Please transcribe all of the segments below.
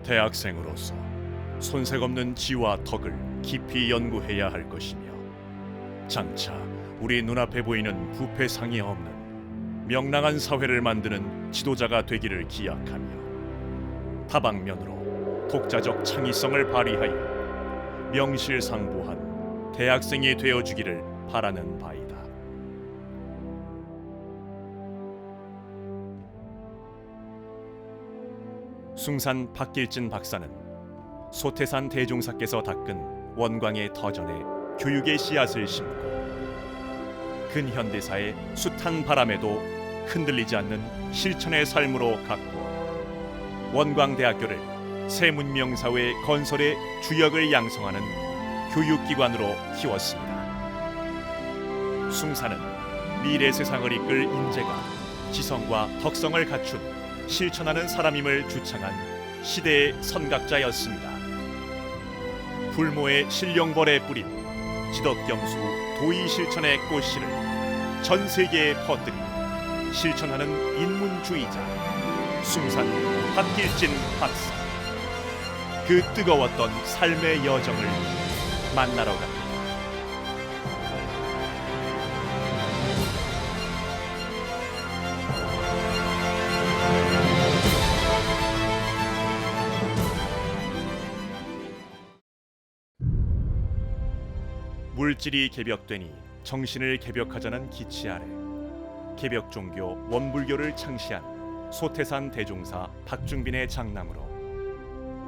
대학생으로서 손색 없는 지와 덕을 깊이 연구해야 할 것이며, 장차 우리 눈앞에 보이는 부패상이 없는 명랑한 사회를 만드는 지도자가 되기를 기약하며, 다방면으로 독자적 창의성을 발휘하여 명실상부한 대학생이 되어주기를 바라는 바이다. 숭산 박길진 박사는 소태산 대종사께서 닦은 원광의 터전에 교육의 씨앗을 심고, 근현대사의 숱한 바람에도 흔들리지 않는 실천의 삶으로 가꾸어 원광대학교를 새 문명사회 건설의 주역을 양성하는 교육기관으로 키웠습니다. 숭산은 미래 세상을 이끌 인재가 지성과 덕성을 갖춘 실천하는 사람임을 주창한 시대의 선각자였습니다. 불모의 신령벌에 뿌린 지덕경수 도의 실천의 꽃씨를 전 세계에 퍼뜨린 실천하는 인문주의자 숭산 박길진 박사. 그 뜨거웠던 삶의 여정을 만나러 갑니다. 물질이 개벽되니 정신을 개벽하자는 기치 아래 개벽 종교 원불교를 창시한 소태산 대종사 박중빈의 장남으로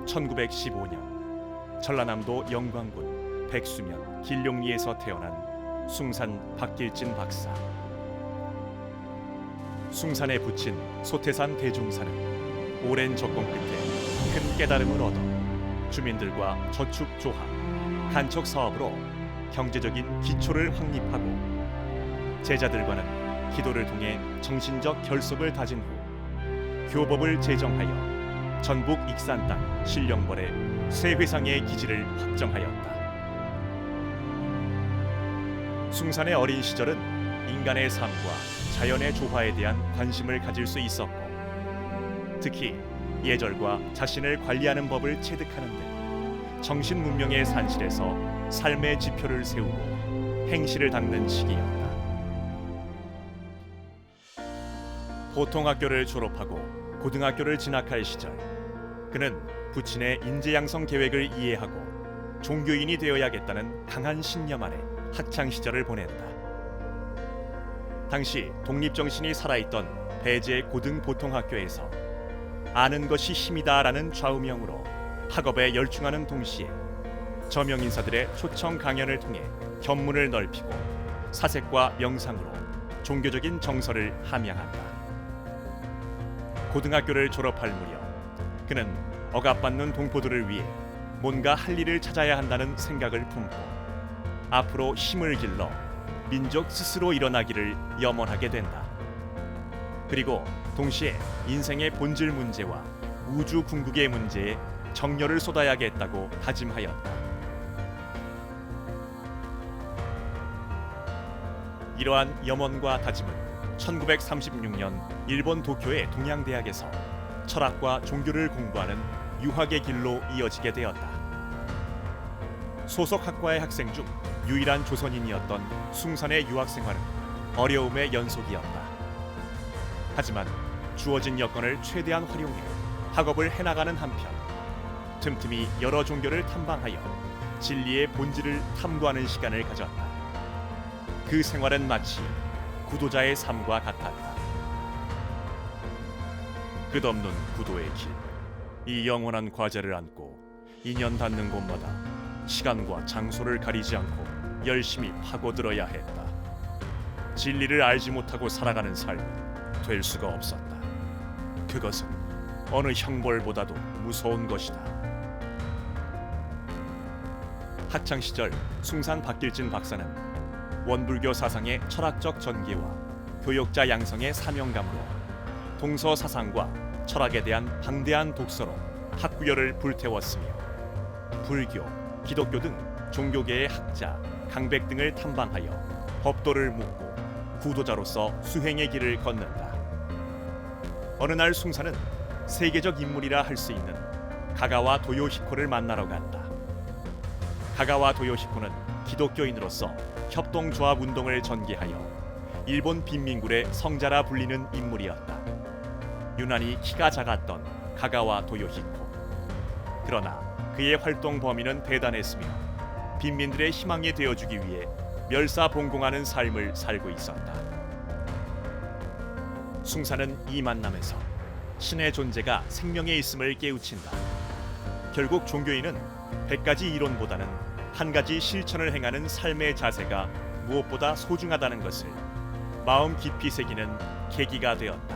1915년 전라남도 영광군 백수면 길룡리에서 태어난 숭산 박길진 박사. 숭산에 붙인 소태산 대종사는 오랜 접공 끝에 큰 깨달음을 얻어 주민들과 저축 조합, 간척 사업으로 경제적인 기초를 확립하고, 제자들과는 기도를 통해 정신적 결속을 다진 후 교법을 제정하여 전북 익산 땅 신령벌의 새 회상의 기지를 확정하였다. 숭산의 어린 시절은 인간의 삶과 자연의 조화에 대한 관심을 가질 수 있었고, 특히 예절과 자신을 관리하는 법을 체득하는 등 정신 문명의 산실에서 삶의 지표를 세우고 행실을 닦는 시기였다. 보통학교를 졸업하고 고등학교를 진학할 시절, 그는 부친의 인재 양성 계획을 이해하고 종교인이 되어야겠다는 강한 신념 아래 학창 시절을 보냈다. 당시 독립정신이 살아있던 배제 고등보통학교에서 아는 것이 힘이다라는 좌우명으로 학업에 열중하는 동시에 저명 인사들의 초청 강연을 통해 견문을 넓히고 사색과 명상으로 종교적인 정서를 함양한다. 고등학교를 졸업할 무렵 그는 억압받는 동포들을 위해 뭔가 할 일을 찾아야 한다는 생각을 품고 앞으로 힘을 길러 민족 스스로 일어나기를 염원하게 된다. 그리고 동시에 인생의 본질 문제와 우주 궁극의 문제에 정열을 쏟아야겠다고 다짐하였다. 이러한 염원과 다짐은 1936년 일본 도쿄의 동양대학에서 철학과 종교를 공부하는 유학의 길로 이어지게 되었다. 소속 학과의 학생 중 유일한 조선인이었던 숭산의 유학 생활은 어려움의 연속이었다. 하지만 주어진 여건을 최대한 활용해 학업을 해나가는 한편, 틈틈이 여러 종교를 탐방하여 진리의 본질을 탐구하는 시간을 가졌다. 그 생활은 마치 구도자의 삶과 같았다. 끝없는 구도의 길, 이 영원한 과제를 안고 인연 닿는 곳마다 시간과 장소를 가리지 않고 열심히 파고들어야 했다. 진리를 알지 못하고 살아가는 삶은 될 수가 없었다. 그것은 어느 형벌보다도 무서운 것이다. 학창 시절 숭산 박길진 박사는 원불교 사상의 철학적 전개와 교역자 양성의 사명감으로 동서 사상과 철학에 대한 방대한 독서로 학구열을 불태웠으며, 불교, 기독교 등 종교계의 학자, 강백 등을 탐방하여 법도를 묻고 구도자로서 수행의 길을 걷는다. 어느 날 숭산은 세계적 인물이라 할 수 있는 가가와 도요히코를 만나러 갔다. 가가와 도요히코는 기독교인으로서 협동조합 운동을 전개하여 일본 빈민굴의 성자라 불리는 인물이었다. 유난히 키가 작았던 가가와 도요히코. 그러나 그의 활동 범위는 대단했으며 빈민들의 희망이 되어주기 위해 멸사봉공하는 삶을 살고 있었다. 숭사는 이 만남에서 신의 존재가 생명에 있음을 깨우친다. 결국 종교인은 100가지 이론보다는 한 가지 실천을 행하는 삶의 자세가 무엇보다 소중하다는 것을 마음 깊이 새기는 계기가 되었다.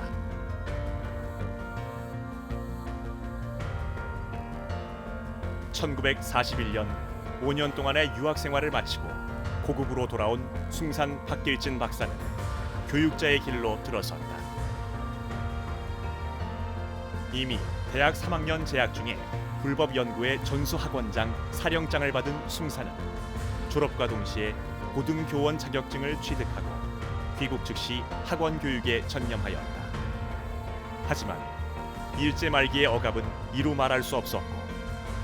(1941년) 5년 동안의 유학 생활을 마치고 고국으로 돌아온 숭산 박길진 박사는 교육자의 길로 들어섰다. 이미 대학 3학년 재학 중에 불법 연구의 전수학원장 사령장을 받은 숭사는 졸업과 동시에 고등교원 자격증을 취득하고 귀국 즉시 학원 교육에 전념하였다. 하지만 일제 말기의 억압은 이루 말할 수 없었고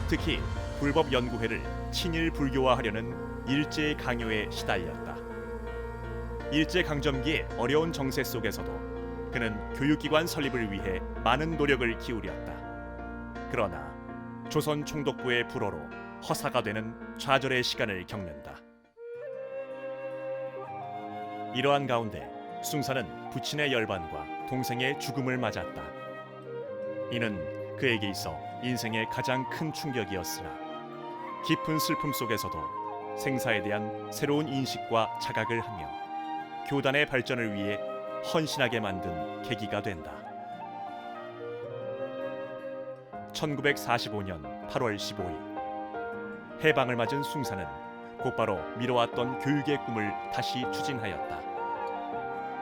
특히 불법 연구회를 친일 불교화하려는 일제의 강요에 시달렸다. 일제 강점기의 어려운 정세 속에서도 그는 교육기관 설립을 위해 많은 노력을 기울였다. 그러나 조선 총독부의 불호로 허사가 되는 좌절의 시간을 겪는다. 이러한 가운데 숭사는 부친의 열반과 동생의 죽음을 맞았다. 이는 그에게 있어 인생의 가장 큰 충격이었으나 깊은 슬픔 속에서도 생사에 대한 새로운 인식과 자각을 하며 교단의 발전을 위해 헌신하게 만든 계기가 된다. 1945년 8월 15일 해방을 맞은 숭사는 곧바로 미뤄왔던 교육의 꿈을 다시 추진하였다.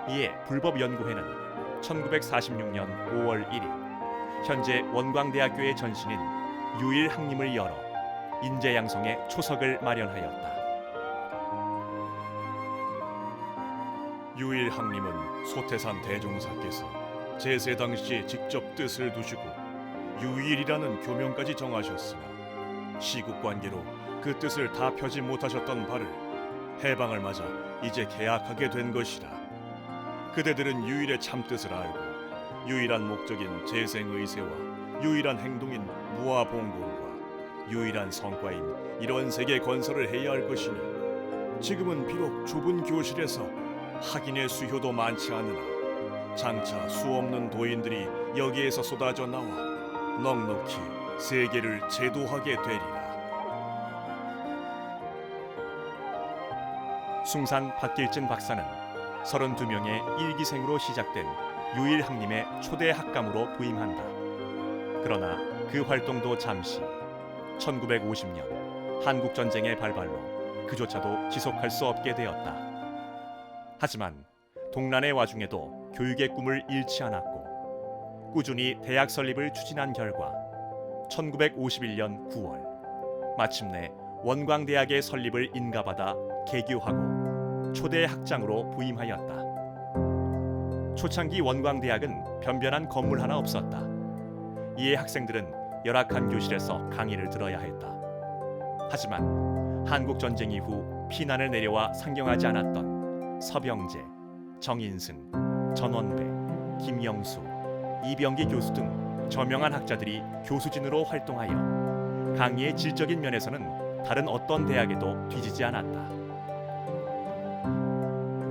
이에 불법연구회는 1946년 5월 1일 현재 원광대학교의 전신인 유일학림을 열어 인재양성의 초석을 마련하였다. 유일학림은 소태산 대종사께서 제세 당시 직접 뜻을 두시고 유일이라는 교명까지 정하셨으나 시국 관계로 그 뜻을 다 펴지 못하셨던 바를 해방을 맞아 이제 계약하게 된 것이라. 그대들은 유일의 참뜻을 알고 유일한 목적인 재생의세와 유일한 행동인 무아봉건과 유일한 성과인 이런 세계 건설을 해야 할 것이니 지금은 비록 좁은 교실에서 학인의 수효도 많지 않으나 장차 수없는 도인들이 여기에서 쏟아져 나와 넉넉히 세계를 제도하게 되리라. 숭산 박길진 박사는 32명의 일기생으로 시작된 유일학림의 초대 학감으로 부임한다. 그러나 그 활동도 잠시 1950년 한국전쟁의 발발로 그조차도 지속할 수 없게 되었다. 하지만 동란의 와중에도 교육의 꿈을 잃지 않았고 꾸준히 대학 설립을 추진한 결과 1951년 9월 마침내 원광대학의 설립을 인가받아 개교하고 초대 학장으로 부임하였다. 초창기 원광대학은 변변한 건물 하나 없었다. 이에 학생들은 열악한 교실에서 강의를 들어야 했다. 하지만 한국전쟁 이후 피난을 내려와 상경하지 않았던 서병재, 정인승, 전원배, 김영수, 이병기 교수 등 저명한 학자들이 교수진으로 활동하여 강의의 질적인 면에서는 다른 어떤 대학에도 뒤지지 않았다.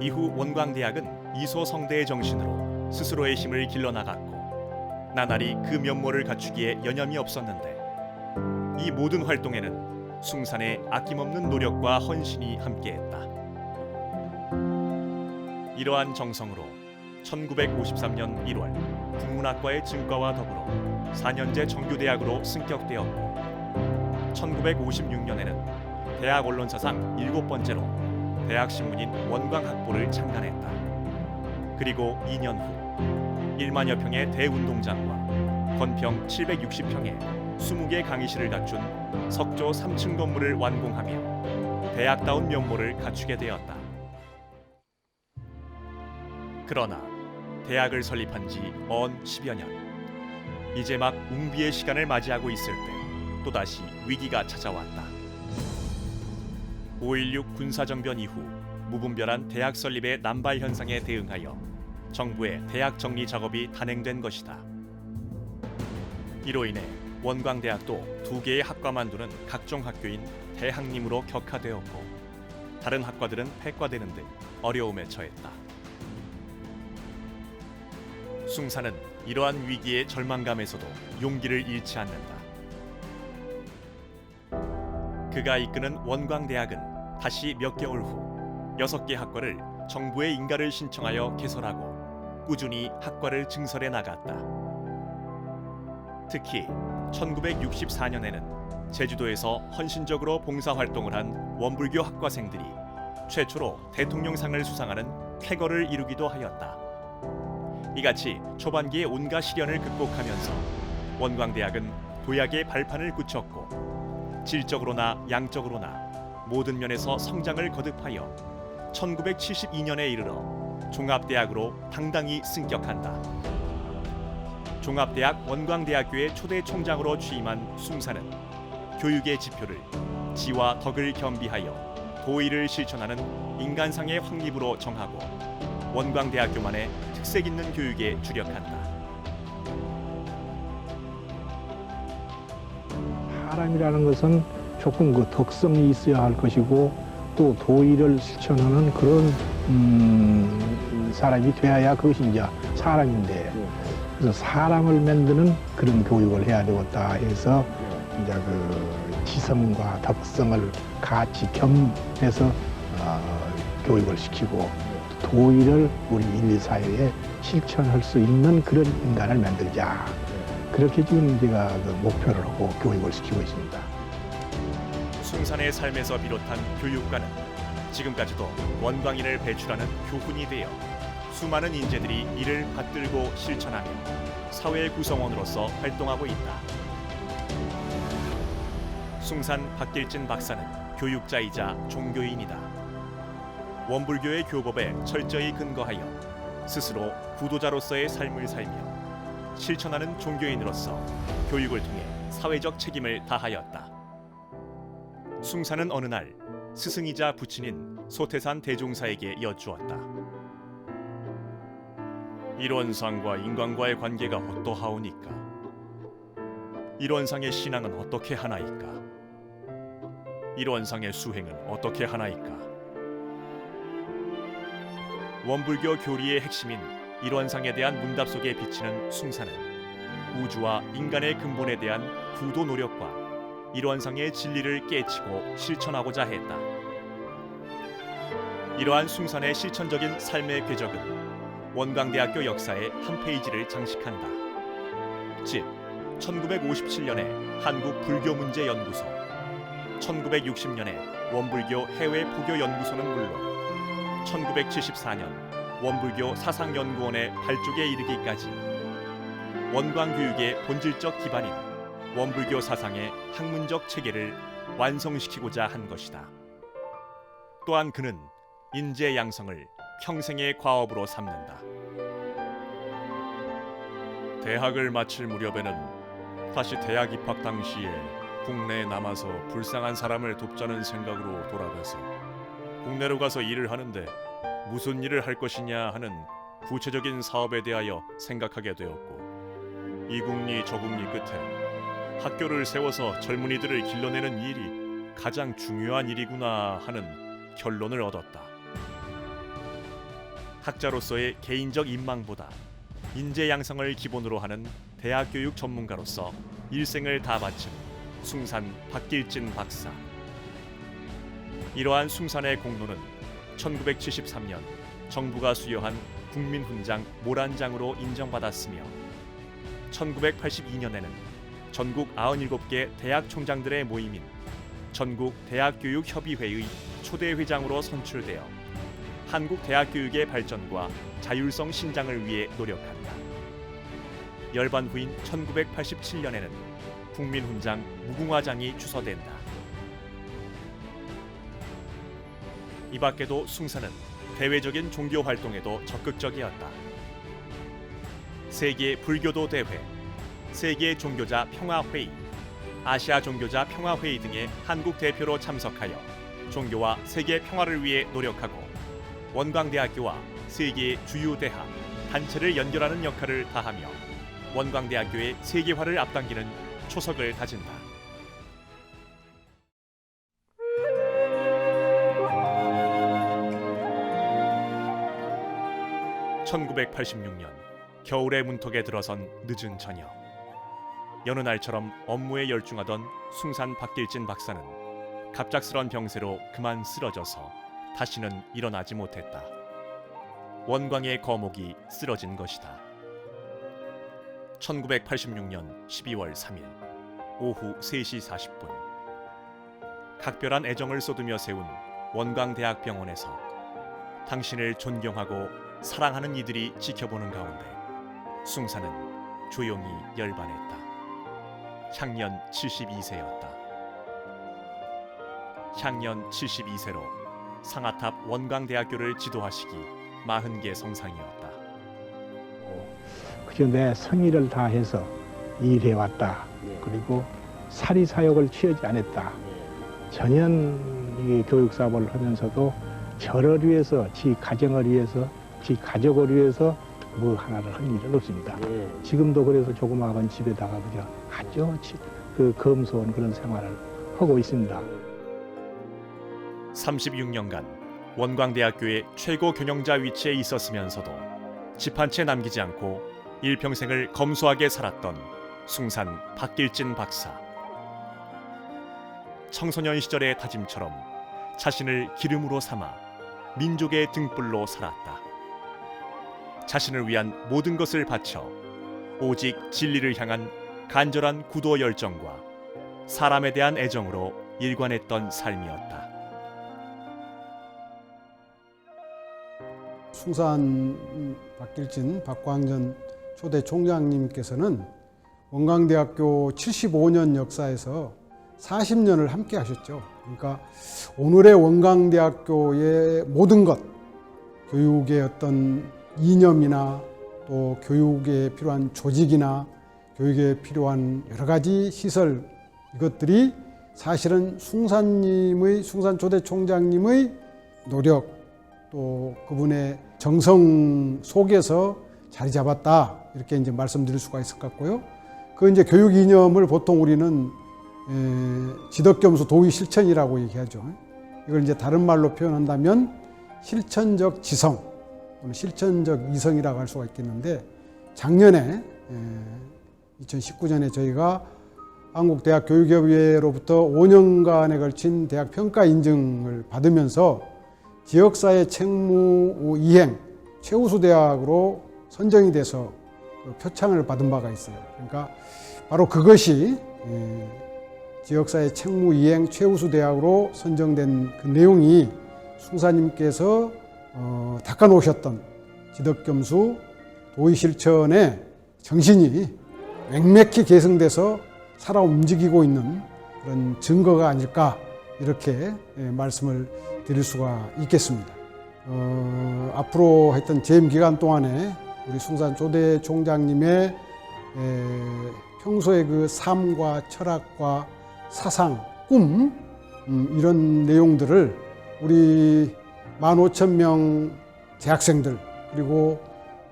이후 원광대학은 이소성대의 정신으로 스스로의 힘을 길러나갔고 나날이 그 면모를 갖추기에 여념이 없었는데 이 모든 활동에는 숭산의 아낌없는 노력과 헌신이 함께했다. 이러한 정성으로 1953년 1월 국문학과의 증과와 더불어 4년제 정규대학으로 승격되었고 1956년에는 대학 언론사상 7번째로 대학신문인 원광학보를 창간했다. 그리고 2년 후 1만여 평의 대운동장과 건평 760평의 20개 강의실을 갖춘 석조 3층 건물을 완공하며 대학다운 면모를 갖추게 되었다. 그러나 대학을 설립한 지 언 10여 년 이제 막 웅비의 시간을 맞이하고 있을 때 또다시 위기가 찾아왔다. 5.16 군사정변 이후 무분별한 대학 설립의 남발 현상에 대응하여 정부의 대학 정리 작업이 단행된 것이다. 이로 인해 원광대학도 2개의 학과만 두는 각종 학교인 대학림으로 격화되었고 다른 학과들은 폐과되는 등 어려움에 처했다. 숭사는 이러한 위기의 절망감에서도 용기를 잃지 않는다. 그가 이끄는 원광대학은 다시 몇 개월 후 6개 학과를 정부에 인가를 신청하여 개설하고 꾸준히 학과를 증설해 나갔다. 특히 1964년에는 제주도에서 헌신적으로 봉사활동을 한 원불교 학과생들이 최초로 대통령상을 수상하는 쾌거를 이루기도 하였다. 이같이 초반기의 온갖 시련을 극복하면서 원광대학은 도약의 발판을 굳혔고 질적으로나 양적으로나 모든 면에서 성장을 거듭하여 1972년에 이르러 종합대학으로 당당히 승격한다. 종합대학 원광대학교의 초대 총장으로 취임한 숭사는 교육의 지표를 지와 덕을 겸비하여 도의를 실천하는 인간상의 확립으로 정하고 원광대학교만의 특색 있는 교육에 주력한다. 사람이라는 것은 조금 그 덕성이 있어야 할 것이고 또 도의를 실천하는 그런 사람이 되어야 그것이 이제 사람인데 그래서 사람을 만드는 그런 교육을 해야 되겠다 해서 이제 그 지성과 덕성을 같이 겸해서 교육을 시키고 도의를 우리 인류 사회에 실천할 수 있는 그런 인간을 만들자. 그렇게 지금 제가 그 목표를 하고 교육을 시키고 있습니다. 숭산의 삶에서 비롯한 교육과는 지금까지도 원광인을 배출하는 교훈이 되어 수많은 인재들이 이를 받들고 실천하며 사회 구성원으로서 활동하고 있다. 숭산 박길진 박사는 교육자이자 종교인이다. 원불교의 교법에 철저히 근거하여 스스로 구도자로서의 삶을 살며 실천하는 종교인으로서 교육을 통해 사회적 책임을 다하였다. 숭산은 어느 날 스승이자 부친인 소태산 대종사에게 여쭈었다. 일원상과 인간과의 관계가 어떠하오니까? 일원상의 신앙은 어떻게 하나이까? 일원상의 수행은 어떻게 하나이까? 원불교 교리의 핵심인 일원상에 대한 문답 속에 비치는 숭사는 우주와 인간의 근본에 대한 구도 노력과 일원상의 진리를 깨치고 실천하고자 했다. 이러한 숭산의 실천적인 삶의 궤적은 원광대학교 역사의 한 페이지를 장식한다. 즉 1957년에 한국불교문제연구소, 1960년에 원불교 해외포교연구소는 물론 1974년 원불교 사상연구원의 발족에 이르기까지 원광교육의 본질적 기반인 원불교 사상의 학문적 체계를 완성시키고자 한 것이다. 또한 그는 인재 양성을 평생의 과업으로 삼는다. 대학을 마칠 무렵에는 다시 대학 입학 당시에 국내에 남아서 불쌍한 사람을 돕자는 생각으로 돌아가서 국내로 가서 일을 하는데 무슨 일을 할 것이냐 하는 구체적인 사업에 대하여 생각하게 되었고 이 국리 저 국리 끝에 학교를 세워서 젊은이들을 길러내는 일이 가장 중요한 일이구나 하는 결론을 얻었다. 학자로서의 개인적 인망보다 인재 양성을 기본으로 하는 대학교육 전문가로서 일생을 다 바친 숭산 박길진 박사. 이러한 숭산의 공로는 1973년 정부가 수여한 국민훈장 모란장으로 인정받았으며 1982년에는 전국 97개 대학 총장들의 모임인 전국 대학교육협의회의 초대 회장으로 선출되어 한국 대학교육의 발전과 자율성 신장을 위해 노력한다. 열반 후인 1987년에는 국민훈장 무궁화장이 주서된다. 이 밖에도 숭산은 대외적인 종교 활동에도 적극적이었다. 세계 불교도 대회, 세계 종교자 평화회의, 아시아 종교자 평화회의 등의 한국 대표로 참석하여 종교와 세계 평화를 위해 노력하고 원광대학교와 세계의 주요 대학, 단체를 연결하는 역할을 다하며 원광대학교의 세계화를 앞당기는 초석을 다진다. (1986년) 겨울의 문턱에 들어선 늦은 저녁, 여느 날처럼 업무에 열중하던 숭산 박길진 박사는 갑작스런 병세로 그만 쓰러져서 다시는 일어나지 못했다. 원광의 거목이 쓰러진 것이다. 1986년 12월 3일 오후 3시 40분, 각별한 애정을 쏟으며 세운 원광대학병원에서 당신을 존경하고 사랑하는 이들이 지켜보는 가운데 숭산은 조용히 열반했다. 향년 72세였다. 향년 72세로 상아탑 원광대학교를 지도하시기 40개 성상이었다. 그저 내 성의를 다해서 일해왔다. 그리고 사리사욕을 취하지 않았다. 전혀 이 교육사업을 하면서도 저를 위해서, 지 가정을 위해서, 지 가족을 위해서 뭐 하나를 한 일은 없습니다. 지금도 그래서 조그마한 집에다가 그냥 아주 검소한 그런 생활을 하고 있습니다. 36년간 원광대학교의 최고 경영자 위치에 있었으면서도 집 한 채 남기지 않고 일평생을 검소하게 살았던 숭산 박길진 박사. 청소년 시절의 다짐처럼 자신을 기름으로 삼아 민족의 등불로 살았다. 자신을 위한 모든 것을 바쳐 오직 진리를 향한 간절한 구도 열정과 사람에 대한 애정으로 일관했던 삶이었다. 숭산 박길진 박광전 초대 총장님께서는 원광대학교 75년 역사에서 40년을 함께 하셨죠. 그러니까 오늘의 원광대학교의 모든 것, 교육의 어떤 이념이나 또 교육에 필요한 조직이나 교육에 필요한 여러 가지 시설, 이것들이 사실은 숭산 초대 총장님의 노력, 또 그분의 정성 속에서 자리 잡았다, 이렇게 이제 말씀드릴 수가 있을 것 같고요. 그 이제 교육 이념을 보통 우리는 지덕겸수 도의 실천이라고 얘기하죠. 이걸 이제 다른 말로 표현한다면 실천적 지성, 실천적 이성이라고 할 수가 있겠는데, 작년에 2019년에 저희가 한국대학교육협의회로부터 5년간에 걸친 대학 평가 인증을 받으면서 지역사회 책무 이행 최우수 대학으로 선정이 돼서 표창을 받은 바가 있어요. 그러니까 바로 그것이 지역사회 책무 이행 최우수 대학으로 선정된 그 내용이 숭사님께서 닦아놓으셨던 지덕겸수 도의실천의 정신이 맥맥히 계승돼서 살아 움직이고 있는 그런 증거가 아닐까, 이렇게 말씀을 드릴 수가 있겠습니다. 앞으로 하여튼 재임 기간 동안에 우리 숭산 초대 총장님의 평소의 그 삶과 철학과 사상, 꿈, 이런 내용들을 우리 15,000명 재학생들, 그리고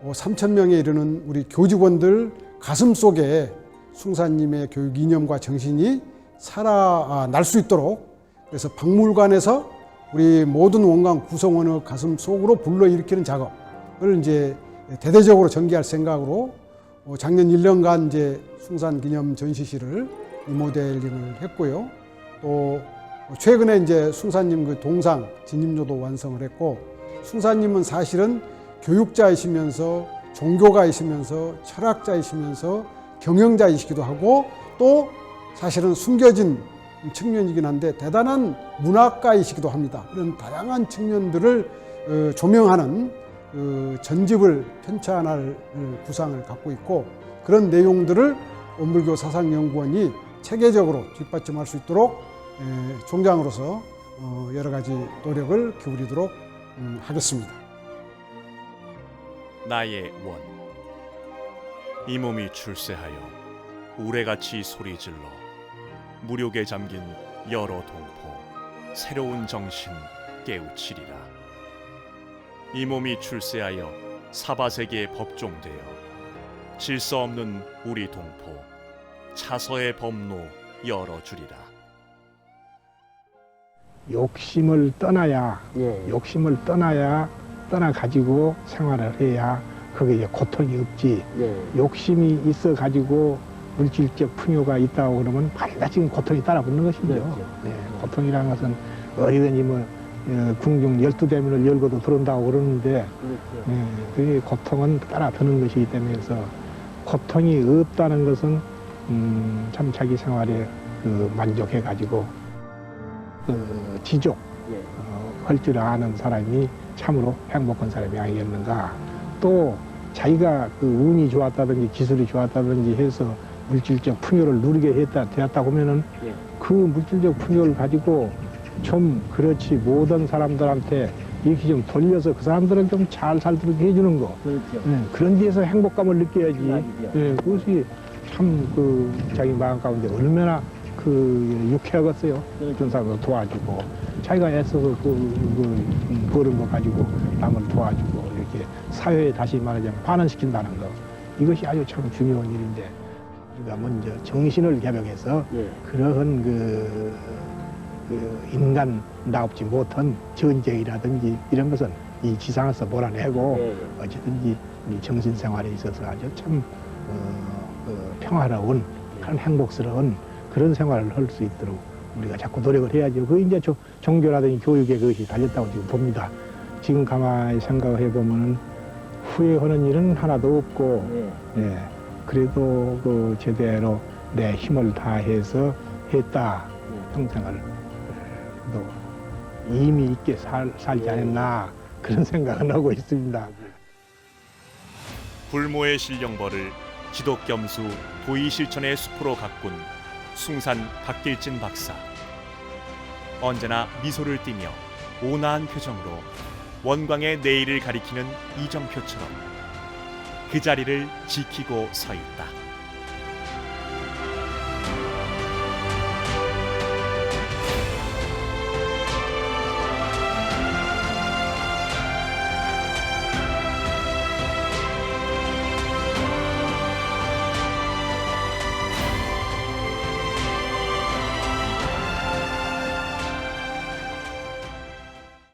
3,000명에 이르는 우리 교직원들 가슴 속에 숭산님의 교육 이념과 정신이 살아날 수 있도록, 그래서 박물관에서 우리 모든 원광 구성원의 가슴 속으로 불러일으키는 작업을 이제 대대적으로 전개할 생각으로 작년 1년간 이제 숭산 기념 전시실을 리모델링을 했고요. 또 최근에 이제 숭산님 그 동상 진입로도 완성을 했고, 숭산님은 사실은 교육자이시면서 종교가이시면서 철학자이시면서 경영자이시기도 하고, 또 사실은 숨겨진 측면이긴 한데 대단한 문학가이시기도 합니다. 그런 다양한 측면들을 조명하는 전집을 편찬할 구상을 갖고 있고, 그런 내용들을 원불교 사상연구원이 체계적으로 뒷받침할 수 있도록 총장으로서 여러 가지 노력을 기울이도록 하겠습니다. 나의 원. 이 몸이 출세하여 우레같이 소리질러 무력에 잠긴 여러 동포 새로운 정신 깨우치리라. 이 몸이 출세하여 사바세계에 법종되어 질서 없는 우리 동포 차서의 법로 열어주리라. 욕심을 떠나야 욕심을 떠나 가지고 생활을 해야 그게 이제 고통이 없지. 욕심이 있어 가지고 물질적 풍요가 있다고 그러면 반드시 고통이 따라붙는 것이죠. 고통이라는 것은 어디든지 뭐 궁중 12대문을 열고도 들어온다고 그러는데 그게 고통은 따라드는 것이기 때문에 그래서 고통이 없다는 것은 참 자기 생활에 만족해 가지고 지족 할 줄 아는 사람이 참으로 행복한 사람이 아니겠는가. 또 자기가 운이 좋았다든지 기술이 좋았다든지 해서 물질적 풍요를 누리게 되었다 보면은 그 물질적 풍요를 가지고 좀 그렇지 모든 사람들한테 이렇게 좀 돌려서 그 사람들은 좀 잘 살도록 해주는 거. 그런 데에서 행복감을 느껴야지. 그것이 참 자기 마음 가운데 얼마나 유쾌하겠어요. 그런 사람을 도와주고 자기가 애써서 버는 거 가지고 남을 도와주고 이렇게 사회에 다시 말하자면 반환시킨다는 거. 이것이 아주 참 중요한 일인데 우리가 먼저 정신을 개혁해서 그러한 인간답지 못한 전쟁이라든지 이런 것은 이 지상에서 몰아내고 어쨌든지 우리 정신생활에 있어서 아주 참 평화로운 그런 행복스러운 그런 생활을 할 수 있도록 우리가 자꾸 노력을 해야죠. 그 이제 종교라든지 교육에 그것이 달렸다고 지금 봅니다. 지금 가만히 생각해 보면은 후회하는 일은 하나도 없고, 그래도 제대로 내 힘을 다해서 했다. 평생을 또 의미 있게 살지 않았나 그런 생각은 하고 있습니다. 불모의 신령벌을 지독겸수 도의실천의 숲으로 가꾼 숭산 박길진 박사. 언제나 미소를 띠며 온화한 표정으로 원광의 내일을 가리키는 이정표처럼 그 자리를 지키고 서 있다.